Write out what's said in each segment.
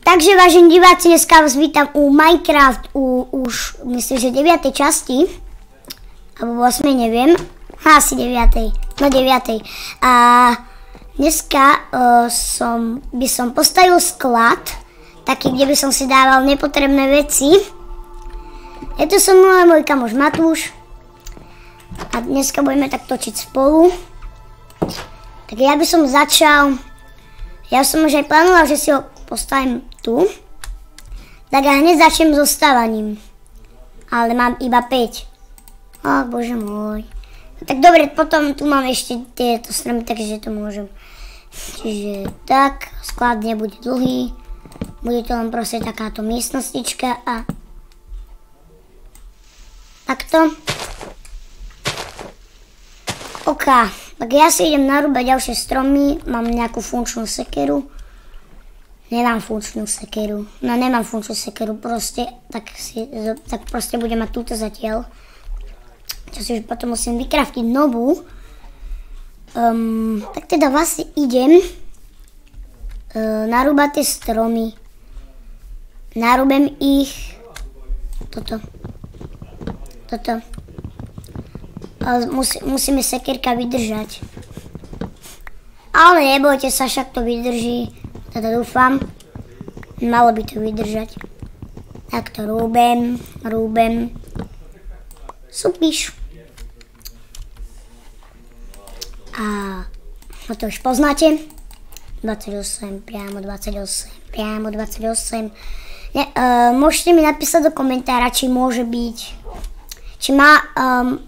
Takže vážení diváci, dneska vás vítam u Minecraft už myslím, že 9. časti. Alebo 8, neviem. Asi 9. No 9. A dneska by som postavil sklad, taký, kde by som si dával nepotrebné veci. Je tu som môj kamoš Matúš. A dneska budeme tak točiť spolu. Tak ja by som začal. Ja som už aj plánoval, že si ho postavím tu. Tak ja hneď začnem so stávaním. Ale mám iba 5. Ach, bože môj. Tak dobre, potom tu mám ešte tieto stromy, takže to môžem. Čiže tak, sklad nebude dlhý. Bude to len proste takáto miestnostička a takto. OK, tak ja si idem narúbať ďalšie stromy. Mám nejakú funkčnú sekeru. Nemám funkčnú sekeru. No nemám funkčnú sekeru, proste, tak proste budem mať túto zatiaľ. Čo si už potom musím vykraftiť novú. Tak teda vlastne idem narúbať tie stromy. Narúbem ich. Toto. Ale musíme sekerka vydržať. Ale nebojte sa, však to vydrží. Teda dúfam. Malo by to vydržať. Tak to rúbem. Supíš. A to už poznáte. 28, priamo 28. Môžete mi napísať do komentára, či môže byť, či má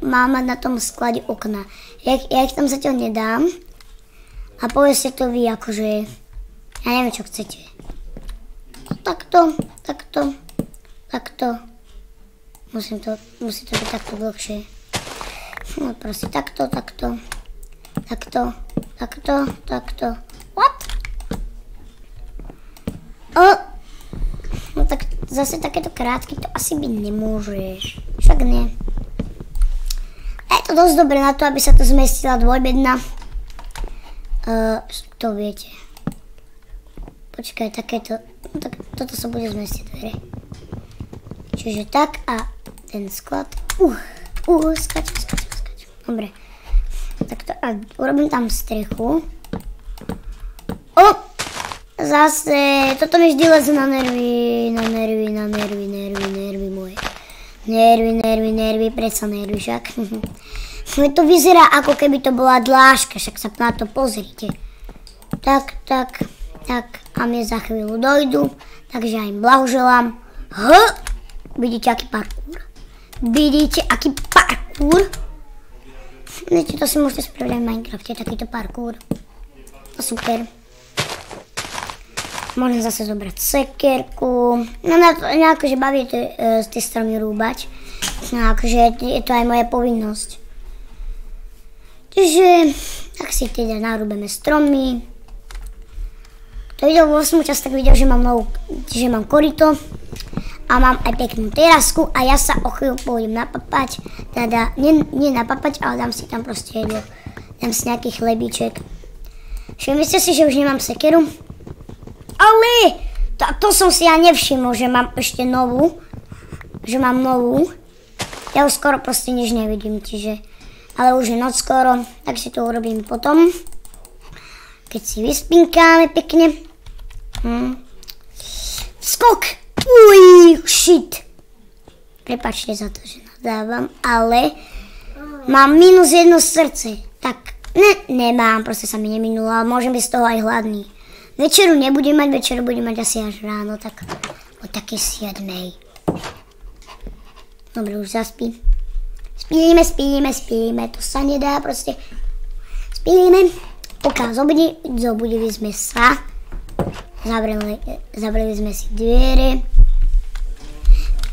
mať na tom sklade okna. Ja ich tam zatiaľ nedám. A povedzte to vy, akože, ja neviem, čo chcete. Takto. Musí to byť takto dlhšie. No proste takto. What? No tak zase takéto krátky to asi byť nemôžeš. Však nie. A je to dosť dobré na to, aby sa to zmestila dvojbedná. To viete. Počkaj, takéto. No tak toto sa bude zmestiť dvere. Čiže tak a ten sklad. Skáčem. Dobre. Takto a urobím tam strechu. Zase, toto mi vždy leze na nervy moje. Nervy, predsa nervy však. To vyzerá ako keby to bola dláška, však sa na to pozrite. Tak, a mne za chvíľu dojdu, takže ja im blahoželám. Vidíte, aký parkour? Viete, to si môžete spraviť aj v Minecrafte, takýto parkour. To super. Môžem zase zobrať sekerku. No mňa akože baví tie stromy rúbať. No akože je to aj moja povinnosť. Čiže, tak si teda narúbeme stromy. Kto videl 8. časť, tak videl, že mám korito. A mám aj peknú terasku a ja sa o chvíľu pôjdem napapať. Teda, nie napapať, ale dám si tam proste jedlo. Dám si nejaký chlebíček. Všimli ste si, že už nemám sekeru? Ale to som si ja nevšimol, že mám ešte novú. Že mám novú. Ja už skoro proste nič nevidím, čiže. Ale už je noc skoro, tak si to urobím potom. Keď si vyspinkáme pekne. Skok! Shit. Prepáčte za to, že nadávam, ale mám -1 srdce. Tak, nemám, proste sa mi neminulo, ale môžem byť z toho aj hladný. Večeru nebudem mať, budem mať asi až ráno, tak o také 7. Dobre, už zaspím. Spíme, to sa nedá proste. Spíme. OK, zobudili sme sa. Zavreli sme si dvere.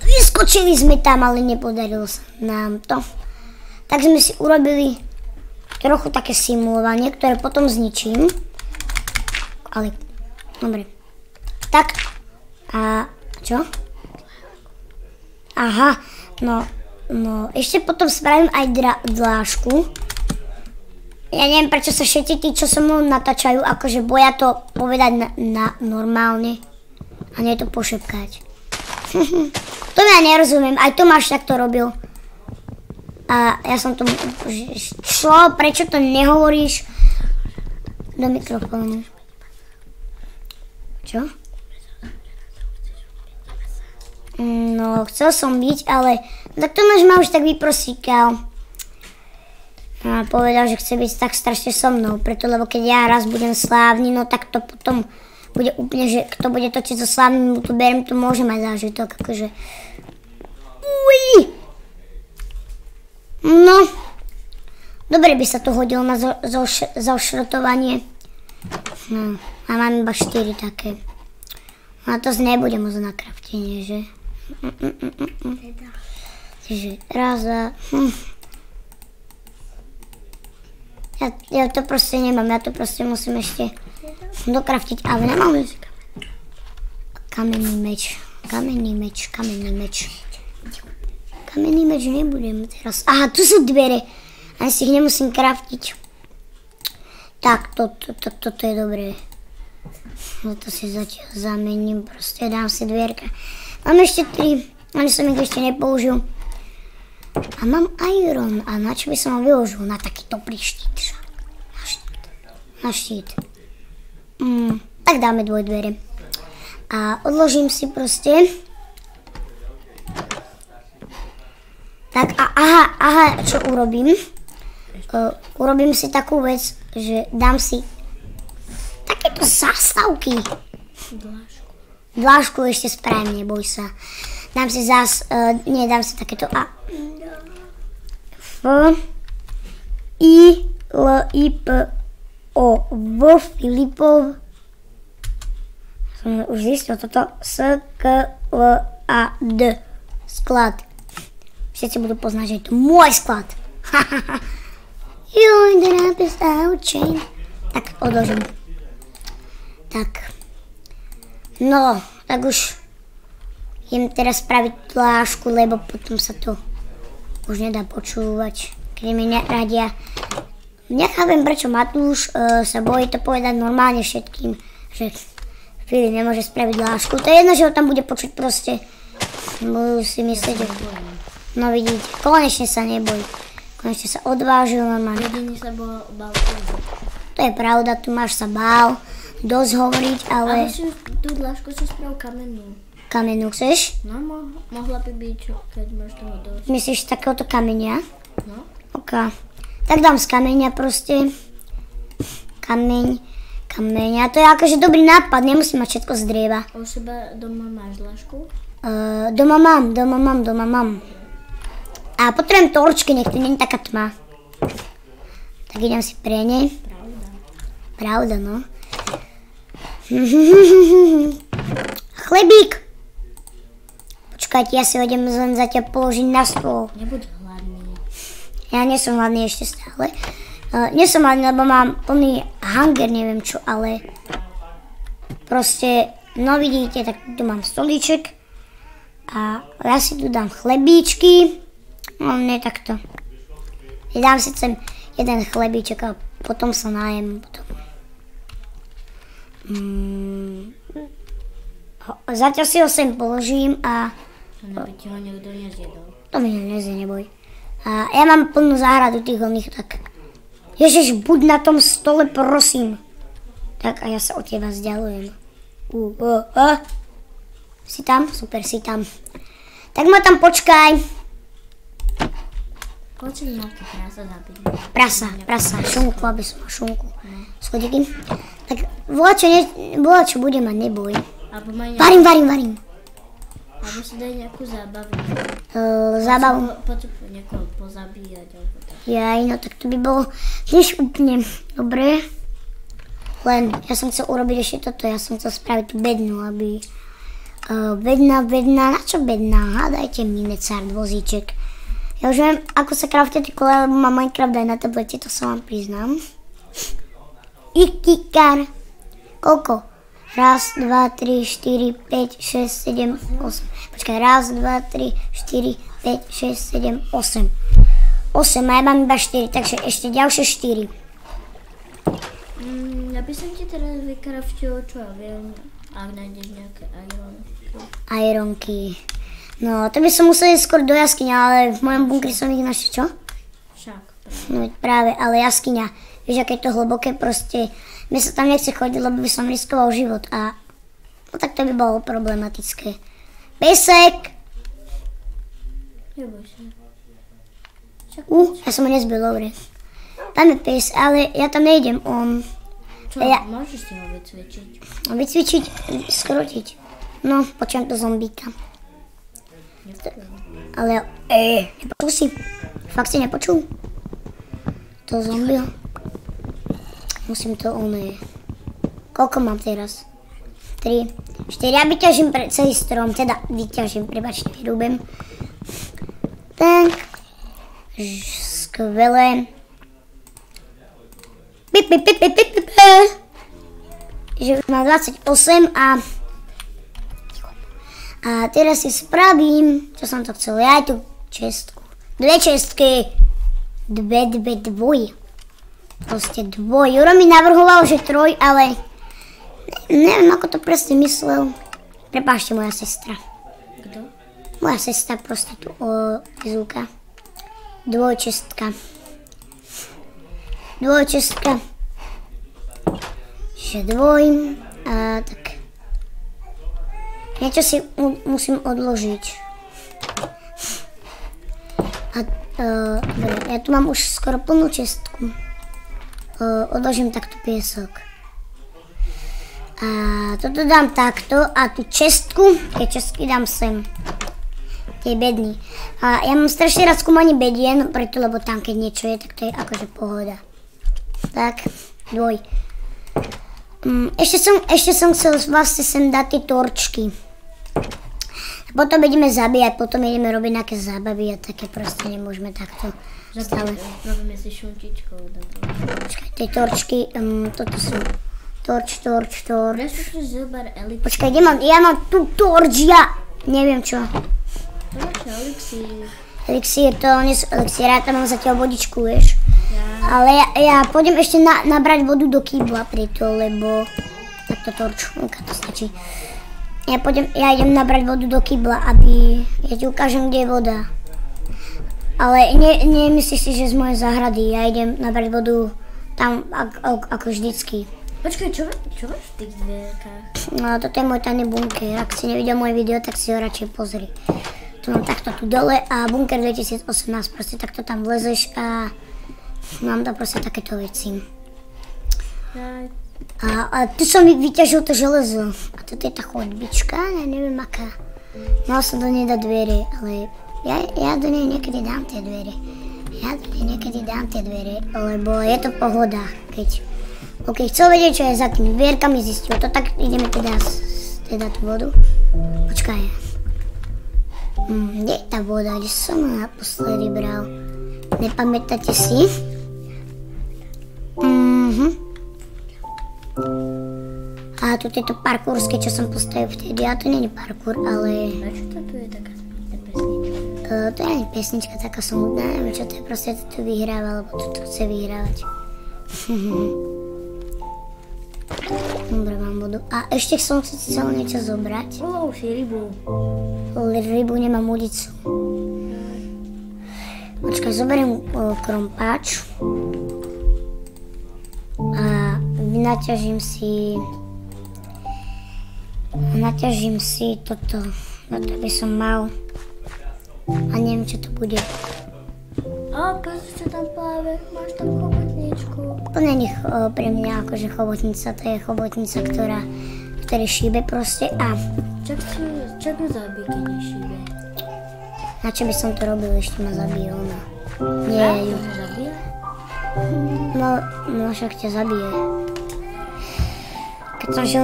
Vyskočili sme tam, ale nepodarilo sa nám to. Tak sme si urobili trochu také simulovanie, ktoré potom zničím. Ale, dobre. Tak. A čo? Aha, no, ešte potom spravím aj dlážku. Ja neviem, prečo sa všetci tí, čo so mnou natáčajú, akože boja to povedať na normálne. A nie to pošepkať. To ja nerozumiem, aj Tomáš takto robil. A ja som tomu... Čo? Prečo to nehovoríš do mikrofónu? Čo? No, chcel som byť, ale... Tak Tomáš ma už tak vyprosíkal. A povedal, že chce byť tak strašne so mnou, preto, lebo keď ja raz budem slávny, no tak to potom bude úplne, že kto bude točiť so slávnym youtuberom, to môže mať zážitok, akože. Uj! No, dobre by sa to hodilo na zošrotovanie. No, a mám iba 4 také. A to nebude moc na kraftenie, že? Takže raz, dva... Ja to proste nemám, ja to proste musím ešte dokraftiť, ale nemám kamenný meč. Kamenný meč nebudem teraz. Aha, tu sú dvere, ani si ich nemusím kraftiť. Tak, toto je dobré. No to si zatiaľ zamením, proste dám si dvierka. Mám ešte 3, ani som ich ešte nepoužil. A mám iron. A na čo by som ho využil? Na taký dobrý štít. Na štít. Tak dáme dvojdvere. A odložím si proste. Tak a aha, čo urobím? Urobím si takú vec, že dám si takéto zástavky. Dlášku ešte spravím, neboj sa. Dám si dám si takéto A. F, I, L, I, P, O, V, Filipov. Som už zistil toto. S, K, L, A, D. Sklad. Všetci budú poznať, že je to môj sklad. You're the rapist out chain. Tak, odložím. Tak. No, tak už idem teraz spraviť dlášku, lebo potom sa to už nedá počúvať, keď mi neradia. Nechápem, prečo Matúš sa bojí to povedať normálne všetkým, že Filip nemôže spraviť dlášku. To je jedno, že ho tam bude počuť proste. Budú si myslieť, že... No vidíte, konečne sa neboj. Konečne sa odvážil normálne. Jedine sa bál. To je pravda, tu máš sa bál dosť hovoriť, ale... Ale si tú dlášku si spravil kamennú. Kamennú chceš? No, mohla by byť, keď máš toho dosť. Myslíš takéhoto kamenia? No. Ok. Tak dám z kameňa proste. Kameň. A to je akože dobrý nápad, nemusím mať všetko z drieva. A u seba doma máš dlášku? Doma mám. A potrebujem torčky, nech tu nie je taká tma. Tak idem si pre nej. Pravda, no. Chlebík. Počkajte, ja si ho idem len zatiaľ položiť na stôl. Nebuď hladný. Ja nie som hladný ešte stále. Nie som hladný, lebo mám plný hunger, neviem čo, ale proste, no vidíte, tak tu mám stolíček a ja si tu dám chlebíčky. No nie takto. Ja dám si sem jeden chlebíček a potom sa nájem. Zatiaľ si ho sem položím a... No by ti ho niekto nezjedol. To mi nezje, neboj. A ja mám plnú záhradu tých oných, tak... Ježiš, buď na tom stole, prosím. Tak a ja sa od teba vzdialujem. Si tam? Super, si tam. Tak ma tam počkaj. Koľko si nejaké prasa zabiť? Prasa, šunku, aby som mal šunku. Schodiky. Tak volačo bude mať, neboj. Alebo maj Varím. Alebo si daj nejakú zábavu. Zábavu. Potrebujem niekoho pozabíjať. Alebo tak. Jaj, no tak to by bolo tiež úplne dobré. Len ja som chcel urobiť ešte toto, ja som chcel spraviť tú bednu, aby... Bedna, na čo bedna? Hádajte mi, necár vozíček. Ja už viem, ako sa craftia tie kola, lebo mám Minecraft aj na tablete, to sa vám priznám. Ikikar. Koľko? 1, 2, 3, 4, 5, 6, 7, 8. Počkaj, 1, 2, 3, 4, 5, 6, 7, 8. 8 a ja mám iba 4, takže ešte ďalšie 4. Ja by som ti teraz vykraftil, čo ja viem, ak nájdeš nejaké ironky. Ironky. No, to by som musel ísť skôr do jaskyňa, ale v mojom bunkri som ich našiel, čo? Však. No práve, ale jaskyňa. Vieš, aké je to hlboké, proste. Mne sa tam nechce chodiť, lebo by som riskoval život a no tak to by bolo problematické. Pesek! Neboj sa. Ja som ho nezbil, dobre. Tam je pes, ale ja tam nejdem. Čo, môžeš si ho vycvičiť? Vycvičiť, skrotiť. No, počujem to zombíka. Ale, nepočul si? Fakt si nepočul? To zombie. Musím to Koľko mám teraz? 3, 4. Ja vyťažím celý strom, teda vyťažím, prepáčte, vyrúbem. Tak. Skvelé. Že už mám 28 a teraz si spravím, čo som to chcel, ja aj tú čestku. 2 čestky. 2. Proste 2. Juro mi navrhoval, že 3, ale neviem, ako to presne myslel. Prepáčte, moja sestra. Kto? Moja sestra proste tu Zúka. 2 čestka. Čiže 2. Tak. Niečo si musím odložiť. Dobre, ja tu mám už skoro plnú čestku. Odložím takto piesok. A toto dám takto a tú čestku, tie čestky dám sem. Tie bedny. A ja mám strašne rád skúmanie bedien, preto, lebo tam keď niečo je, tak to je akože pohoda. Tak, 2. Ešte som chcel vlastne sem dať tie torčky. Potom ideme zabíjať, potom ideme robiť nejaké zábavy a také proste nemôžeme takto stále. Robíme si šunčičkou. Počkaj, tie torčky, toto sú torč. Počkaj, ja mám tu torč, ja neviem čo. To je elixír. Elixír, to nie sú elixír, ja tam mám zatiaľ vodičku, vieš. Ale ja pôjdem ešte nabrať vodu do kýbla preto, lebo takto torč, to stačí. Ja idem nabrať vodu do kýbla, aby ja ti ukážem, kde je voda. Ale nemyslíš si, že z mojej záhrady, ja idem nabrať vodu tam ako vždycky. Počkaj, čo máš v tých dvierkách? No, toto je môj tajný bunker, ak si nevidel moje video, tak si ho radšej pozri. Tu mám takto tu dole a bunker 2018, proste takto tam vlezeš a mám tam proste takéto veci. A tu som vyťažil to železo. A toto je tá chodbička, ja neviem aká. Mal som do nej dať dvere, ale ja do nej niekedy dám tie dvere. Lebo je to pohoda, keď chcel vedieť, čo je za tými dvierkami, zistil to, tak ideme teda tú vodu. Počkaj. Kde je tá voda, kde som ho naposledy bral? Nepamätáte si? A tu je to parkourské, čo som postavil vtedy, a to nie je parkour, ale... Prečo to tu je taká pesnička? To je ani pesnička taká smutná, neviem čo to je, proste to tu vyhráva, alebo to chce vyhrávať. Dobre, mám vodu. A ešte som chcel niečo zobrať. Už je rybu. Rybu, nemám ulicu. Počkaj, zoberiem krompáč. A naťažím si toto. Toto by som mal. A neviem, čo to bude. Pozri, čo tam pláve. Máš tam chobotničku. To není pre mňa akože chobotnica. To je chobotnica, ktorej šíbe proste. A Čak ho zabije, keď nešíbe. na čo by som to robil, ešte ma zabije ona. Nie, ju. Zabije? No však ťa zabije. Keď som šiel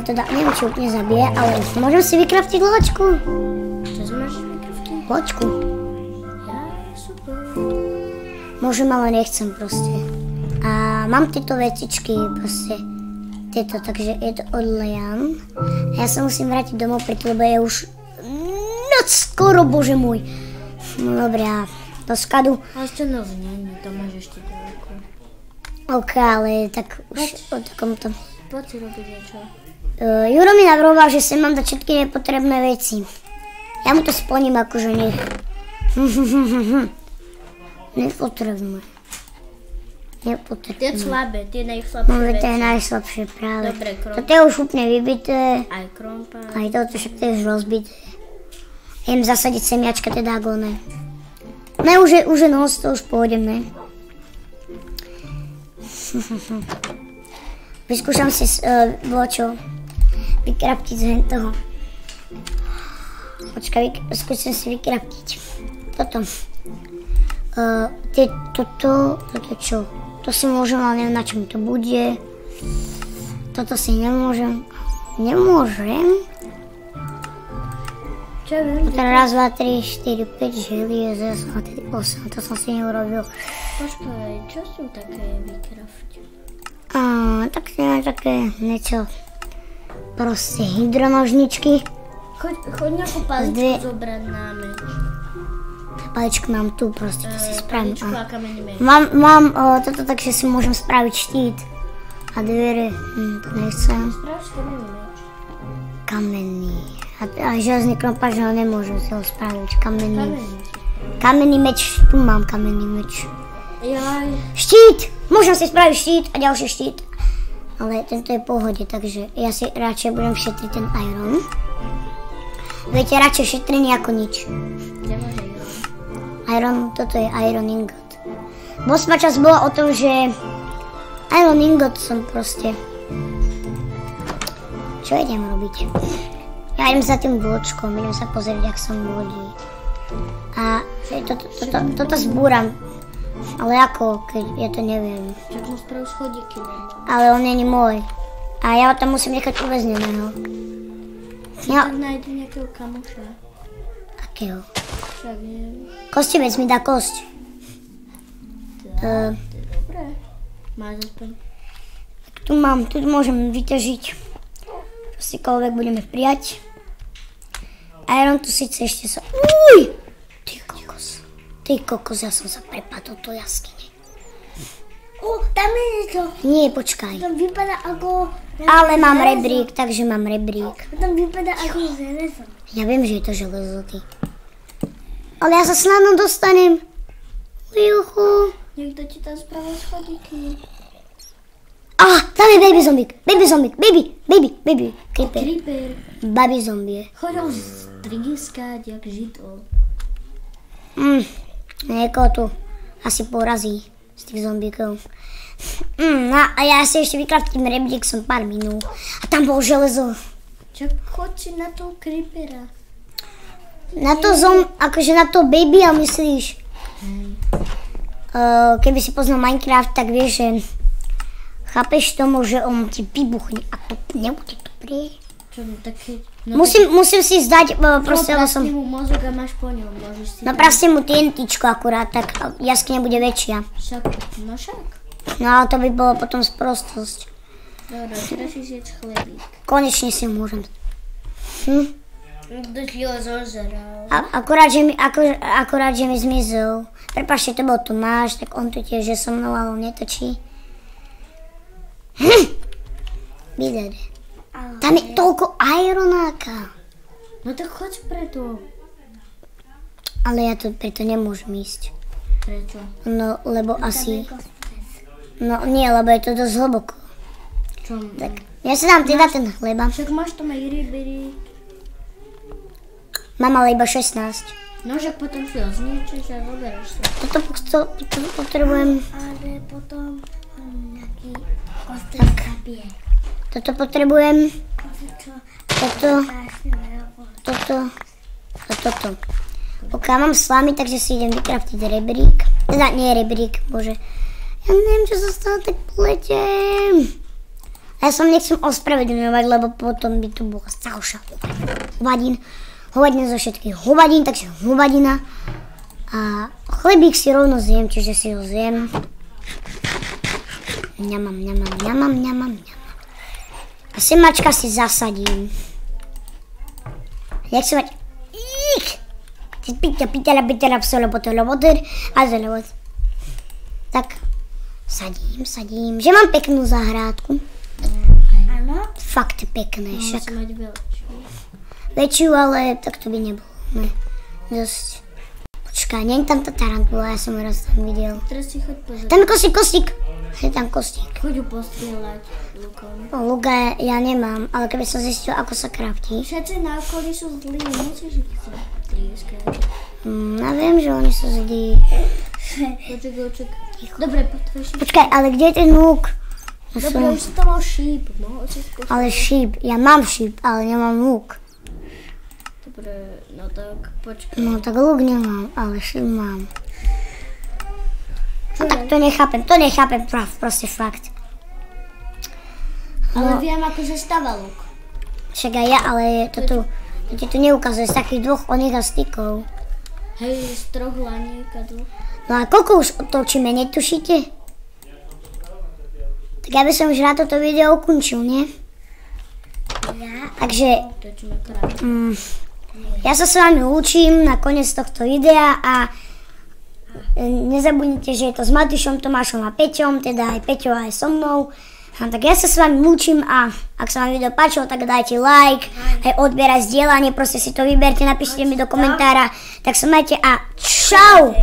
teda neviem, či úplne zabije, ale môžem si vykraftiť loďku. Čo si môžeš vykraftiť? Loďku. Ja? Super. Môžem, ale nechcem proste. A mám tieto vecičky proste. Tieto, takže je to odlejam. A ja sa musím vrátiť domov, preto lebo je už noc skoro, bože môj. No dobré, a do skladu. Ale ešte noc nie, to máš ešte ďaleko. OK, ale tak už o takomto. Poď si robiť niečo. Juro mi navrhoval, že sem mám dať všetky nepotrebné veci. Ja mu to splním, akože nech. Nepotrebné. Tie slabé, tie najslabšie No, veci. to je najslabšie práve. Dobre, krompa. Toto je už úplne vybité. Aj krompa. Aj toto však to je už rozbité. Idem zasadiť semiačka, teda agóne. Ne, už je nos, to už pôjdem, ne? Vyskúšam si vykraftiť z toho. Počkaj, skúsim si vykraftiť. Toto. Toto čo? To si môžem, ale neviem, na čom to bude. Toto si nemôžem. Nemôžem? Čo viem? Raz, 2, 3, 4, 5 želieze, 8, to som si neurobil. Počkaj, čo sú také vykrafť? Tak neviem, také niečo. Proste hydronožničky. Choď nejakú paličku zobrať na meč. Paličku mám tu, proste to si spravím. Paličku a kamenný meč. Mám toto, takže si môžem spraviť štít. A dvere, to nechcem. Spravíš kamenný meč. Kamenný. A železný krompáč, ale nemôžem si ho spraviť. Kamenný meč, tu mám kamenný meč. Jaj. Štít! Môžem si spraviť štít a ďalší štít. Ale tento je v pohode, takže ja si radšej budem šetriť ten iron. Viete, radšej šetrenie ako nič. Kde máš iron? Iron, toto je iron ingot. Bosma časť bola o tom, že iron ingot som proste... Čo idem robiť? Ja idem za tým bločkom, idem sa pozrieť, jak som vodí. A toto zbúram. Ale ako, keď ja to neviem. Čak mu sprav schodíky. Ale on není môj. A ja ho tam musím nechať uväzneného. Ja. Tak nájdi nejakého kamoša. Akého? Však neviem. Kostivec mi dá kosť. To je dobré. Máš aspoň. Tu môžem vyťažiť. Čokoľvek budeme prijať. Iron tu síce ešte sa... Uj! Ty kokos, ja som sa prepadol do jaskyne. Tam je niečo. Nie, počkaj. Tam vypadá ako... Ale mám rebrík, takže mám rebrík. Tam vypadá ako železo. Ja viem, že je to železo, ty. Ale ja sa snadno dostanem. Juchu. Niekto ti tam spravil schodíky. Tam je baby zombík. Baby. Creeper. Baby zombie. Chodil strigiskať, jak žito. Niekoho tu asi porazí z tých zombíkov. A ja si ešte vykraftím rebrík, som pár minút. A tam bolo železo. Čak choď si na toho creepera. Na to akože na to baby, a myslíš? Keby si poznal Minecraft, tak vieš, že chápeš tomu, že on ti vybuchne a to nebude dobré. Čo také... Musím si zdať, proste, lebo som... mu mozog a máš po ňom, môžeš si... Naprasne mu TNTčko akurát, tak jaskyňa bude väčšia. Však. No ale to by bolo potom sprostosť. Dobre, teraz si zjeď chlebík. Konečne si ho môžem. Kto ti ho zožral? Akurát, že mi zmizol. Prepáčte, to bol Tomáš, tak on tu tiež je so mnou, ale on netočí. Bidere. Tam je toľko ironáka. No tak choď preto. Ale ja to preto nemôžem ísť. Prečo? No, lebo asi... No nie, lebo je to dosť hlboko. Čo? Tak, ja si dám teda ten chleba. Však máš tam aj ryby. Mám ale iba 16. No však potom si ho zničíš a zoberáš sa. Toto potrebujem... Ale potom nejaký kostek papier. Toto potrebujem. Toto a toto. Ok, mám slamy, takže si idem vykraftiť rebrík. Teda nie rebrík, bože. Ja neviem, čo sa stalo, tak pletem. A ja som nechcem ospravedlňovať, lebo potom by tu bola ďalšia hovadina zo všetkých hovadín, takže hovadina. A chlebík si rovno zjem, čiže si ho zjem. Ňamam. A semačka si zasadím. Jak sa mať... Tak, Sadím, že mám peknú záhrádku. Áno. Fakt pekné, však. Musím mať veľčiu. Väčšiu, ale tak to by nebolo. Ne, dosť. Počkaj, nie je tam tá tarantula, ja som ju raz tam videl. Teraz si choď pozrieť. Tam je kostík. Je tam kostík. Choď ju postrieľať lukom. Luka ja nemám, ale keby som zistil, ako sa kraftí. Všetci na okolí sú zlí, musíš ich trískať. Ja viem, že oni sú zlí. Počkaj. Dobre, potvoj šíp. Počkaj, ale kde je ten luk? Dobre, už si to mal šíp. Mohol si skúšať. Ale šíp, ja mám šíp, ale nemám luk. Dobre, no tak počkaj. No tak luk nemám, ale šíp mám. No tak to nechápem, proste fakt. Ale viem, ako sa stáva luk. Však aj ja, ale to ti tu neukazuje z takých dvoch onikastikov. Hej, z troch laniek a dvoch. No a koľko už otočíme, netušíte? Tak ja by som už rád toto video ukončil, nie? Takže Točíme krát. ja sa s vami lúčim na koniec tohto videa a nezabudnite, že je to s Matúšom, Tomášom a Peťom, teda aj Peťo aj so mnou. Tak ja sa s vami lúčim a ak sa vám video páčilo, tak dajte like, aj odber, aj zdieľanie, proste si to vyberte, napíšte mi do komentára. Tak sa majte a čau!